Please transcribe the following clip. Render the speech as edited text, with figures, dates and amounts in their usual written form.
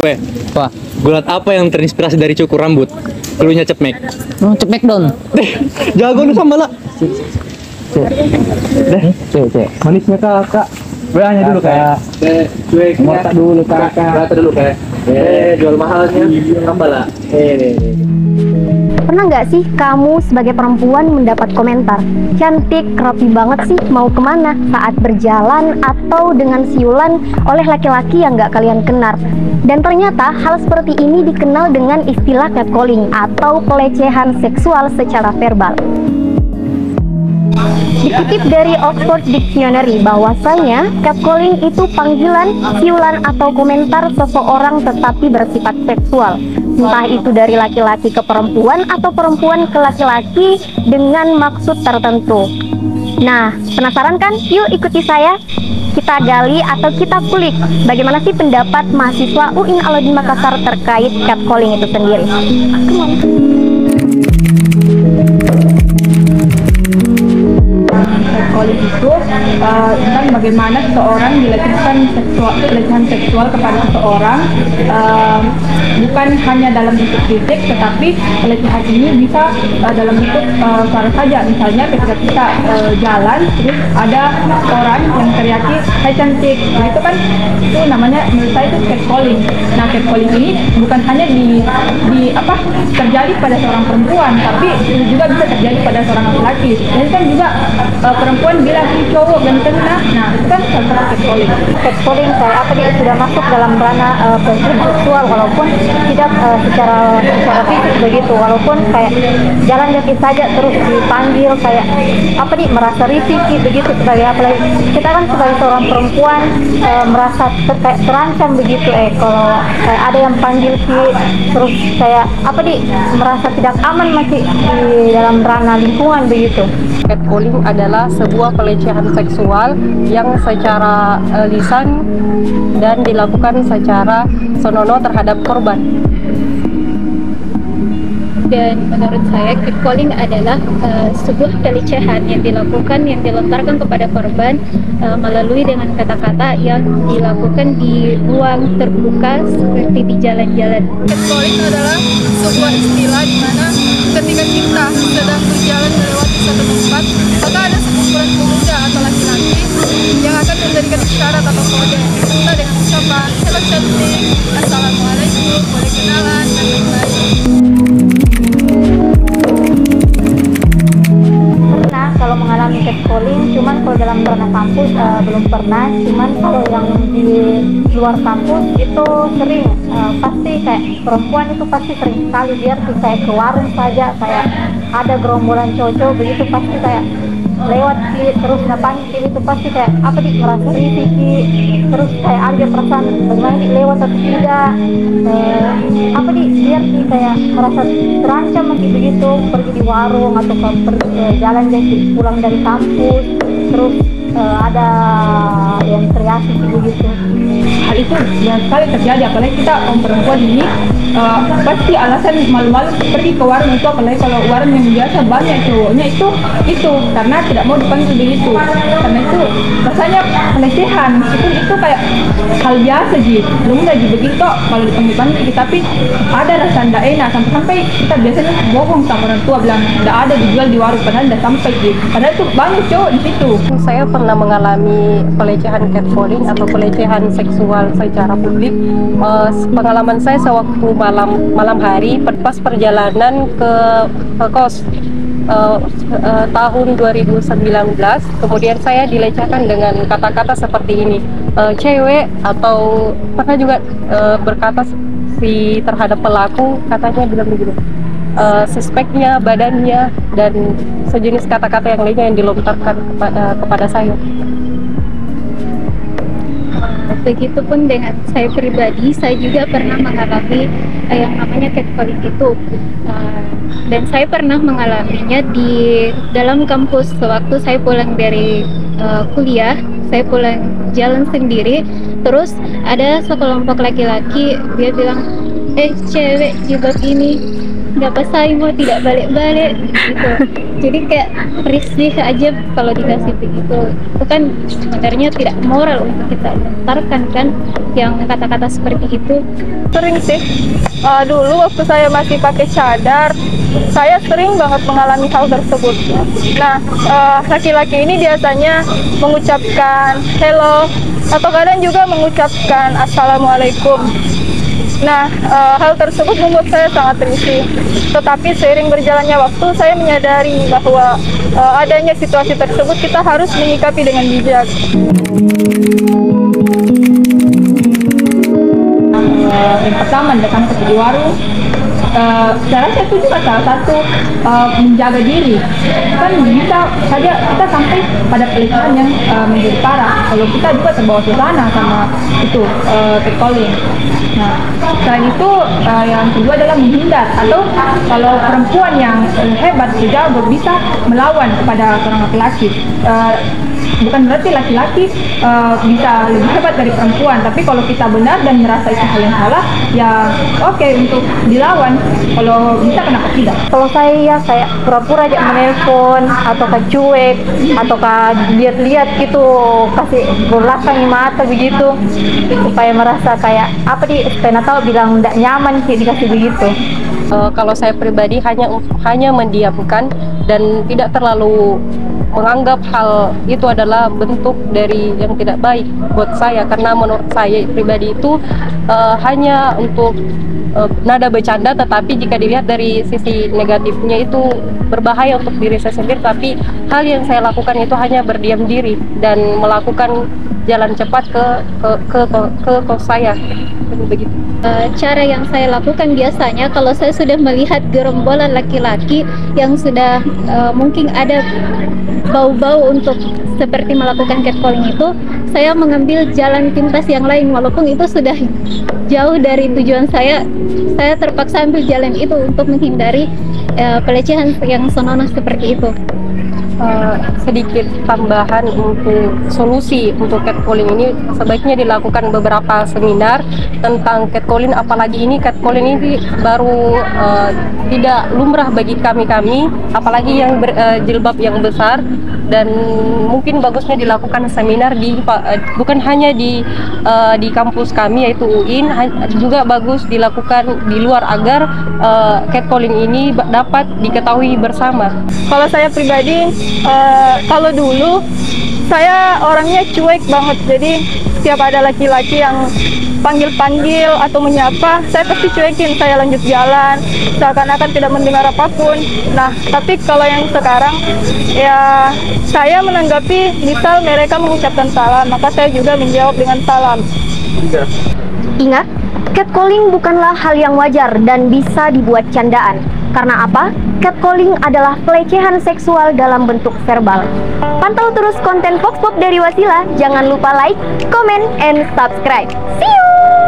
Weh, Wah, gulat apa yang terinspirasi dari cukur rambut? Keluarnya cepmek. cepek dong. Jago lu sama lah. Cek. Manisnya kakak. WA-nya dulu kak. Mata dulu kakak. Mata dulu kak. Jual mahalnya apa lah? Pernah nggak sih kamu sebagai perempuan mendapat komentar, cantik, rapi banget sih, mau kemana saat berjalan atau dengan siulan oleh laki-laki yang nggak kalian kenal? Dan ternyata hal seperti ini dikenal dengan istilah catcalling atau pelecehan seksual secara verbal. Dikutip dari Oxford Dictionary bahwasanya catcalling itu panggilan, siulan atau komentar seseorang tetapi bersifat seksual. Entah itu dari laki-laki ke perempuan atau perempuan ke laki-laki dengan maksud tertentu. Nah, penasaran kan? Yuk ikuti saya. Kita gali atau kita kulik bagaimana sih pendapat mahasiswa UIN Alauddin Makassar terkait catcalling itu sendiri. Catcalling itu tentang bagaimana seseorang dilecehkan pelecehan seksual kepada seseorang, bukan hanya dalam bentuk fisik, tetapi pelecehan ini bisa dalam bentuk suara saja. Misalnya ketika kita jalan, terus ada orang yang teriaki, "Hai cantik," nah itu kan itu namanya, menurut saya itu catcalling. Nah, catcalling ini bukan hanya terjadi pada seorang perempuan, tapi juga bisa terjadi pada seorang laki-laki. Dan kan juga perempuan bilang ini cowok ganteng, nah itu kan salah satu catcalling. Catcalling saya sudah masuk dalam ranah pelecehan seksual, walaupun tidak secara fisik begitu, walaupun kayak jalan kaki saja terus dipanggil kayak merasa risih begitu, sebagai apalagi kita kan sebagai seorang perempuan merasa kayak terancam begitu, kalau kayak ada yang panggil terus kayak merasa tidak aman masih di dalam ranah lingkungan begitu. Catcalling adalah sebuah pelecehan seksual yang secara lisan dan dilakukan secara senonoh terhadap korban. Dan menurut saya catcalling adalah sebuah pelecehan yang dilontarkan kepada korban melalui dengan kata-kata yang dilakukan di ruang terbuka seperti di jalan-jalan. Catcalling adalah sebuah istilah di mana ketika kita sedang berjalan melewati suatu tempat, maka ada sekumpulan pemuda atau laki-laki yang akan memberikan isyarat atau kode kita dengan ucapan "Halo cantik", "Assalamualaikum", "Boleh kenalan", dan lain-lain. Pernah kalau mengalami catcalling, cuman kalau dalam ranah kampus belum pernah, cuman kalau yang di luar kampus itu sering, pasti kayak perempuan itu pasti sering sekali biar kayak ke warung saja, kayak ada gerombolan cowok begitu pasti kayak lewat terus napanggil itu pasti kayak merasa risih terus kayak ada perasaan bagaimana lewat atau tidak, biar kayak merasa terancam masih begitu pergi di warung atau jalan pulang dari kampus terus ada yang teriaki begitu. Hal itu banyak sekali terjadi, apalagi kita perempuan ini pasti alasan malu-malu pergi ke warung itu, apalagi kalau warung yang biasa banyak cowoknya itu karena tidak mau dipanggil begitu, karena itu rasanya pelecehan, meskipun itu kayak hal biasa belum lagi begitu kalau dipanggil tapi ada rasa tidak enak, sampai kita biasanya bohong sama orang tua bilang tidak ada dijual di warung padahal tidak sampai padahal itu banyak cowok di situ. Saya pernah mengalami pelecehan catcalling atau pelecehan seksual secara publik. Pengalaman saya sewaktu malam hari pas perjalanan ke kos tahun 2019, kemudian saya dilecehkan dengan kata-kata seperti ini, cewek, atau pernah juga berkata terhadap pelaku, katanya bilang begini, suspeknya, badannya, dan sejenis kata-kata yang lainnya yang dilontarkan kepada saya. Begitupun dengan saya pribadi, saya juga pernah mengalami yang namanya catcalling itu, dan saya pernah mengalaminya di dalam kampus. Sewaktu saya pulang dari kuliah, saya pulang jalan sendiri, terus ada sekelompok laki-laki, dia bilang, cewek jilbab ini nggak pasai mau tidak balik-balik gitu. Jadi kayak risih aja kalau dikasih begitu. Itu kan sebenarnya tidak moral untuk kita lontarkan kan, yang kata-kata seperti itu. Sering sih. Dulu waktu saya masih pakai cadar, saya sering banget mengalami hal tersebut. Nah, laki-laki ini biasanya mengucapkan hello atau kadang juga mengucapkan assalamualaikum. Nah, hal tersebut membuat saya sangat risih. Tetapi seiring berjalannya waktu, saya menyadari bahwa adanya situasi tersebut kita harus menyikapi dengan bijak. Yang pertama datang ke warung, saya rasa itu juga salah satu menjaga diri. Kan bisa saja kita sampai pada pelecehan yang menjadi parah kalau kita juga terbawa suasana sama itu catcalling. Nah, selain itu yang kedua adalah menghindar, atau kalau perempuan yang hebat juga bisa melawan kepada seorang laki-laki. Bukan berarti laki-laki bisa lebih hebat dari perempuan, tapi kalau kita benar dan merasa itu hal yang salah, ya oke untuk dilawan. Kalau bisa, kenapa tidak? Kalau saya ya kayak pura-pura aja menelpon atau cuek atau lihat-lihat gitu, kasih belakangi mata begitu supaya merasa kayak apa supaya tahu bilang tidak nyaman sih dikasih begitu. Kalau saya pribadi hanya mendiamkan dan tidak terlalu menganggap hal itu adalah bentuk dari yang tidak baik buat saya, karena menurut saya pribadi itu hanya untuk nada bercanda, tetapi jika dilihat dari sisi negatifnya itu berbahaya untuk diri saya sendiri. Tapi hal yang saya lakukan itu hanya berdiam diri dan melakukan jalan cepat ke kos saya, begitu. Cara yang saya lakukan biasanya kalau saya sudah melihat gerombolan laki-laki yang sudah mungkin ada bau-bau untuk seperti melakukan catcalling itu, saya mengambil jalan pintas yang lain walaupun itu sudah jauh dari tujuan saya terpaksa ambil jalan itu untuk menghindari pelecehan yang senonoh seperti itu. Sedikit tambahan untuk solusi untuk catcalling ini, sebaiknya dilakukan beberapa seminar tentang catcalling, apalagi ini catcalling ini baru tidak lumrah bagi kami, apalagi yang berjilbab yang besar, dan mungkin bagusnya dilakukan seminar bukan hanya di kampus kami yaitu UIN, juga bagus dilakukan di luar agar catcalling ini dapat diketahui bersama. Kalau saya pribadi, kalau dulu saya orangnya cuek banget, jadi setiap ada laki-laki yang panggil-panggil atau menyapa, saya pasti cuekin, saya lanjut jalan seakan-akan tidak mendengar apapun. Nah, tapi kalau yang sekarang ya saya menanggapi, misal mereka mengucapkan salam, maka saya juga menjawab dengan salam. Ingat, catcalling bukanlah hal yang wajar dan bisa dibuat candaan. Karena apa? Catcalling adalah pelecehan seksual dalam bentuk verbal. Pantau terus konten Vox Pop dari Wasila. Jangan lupa like, comment, and subscribe. See you!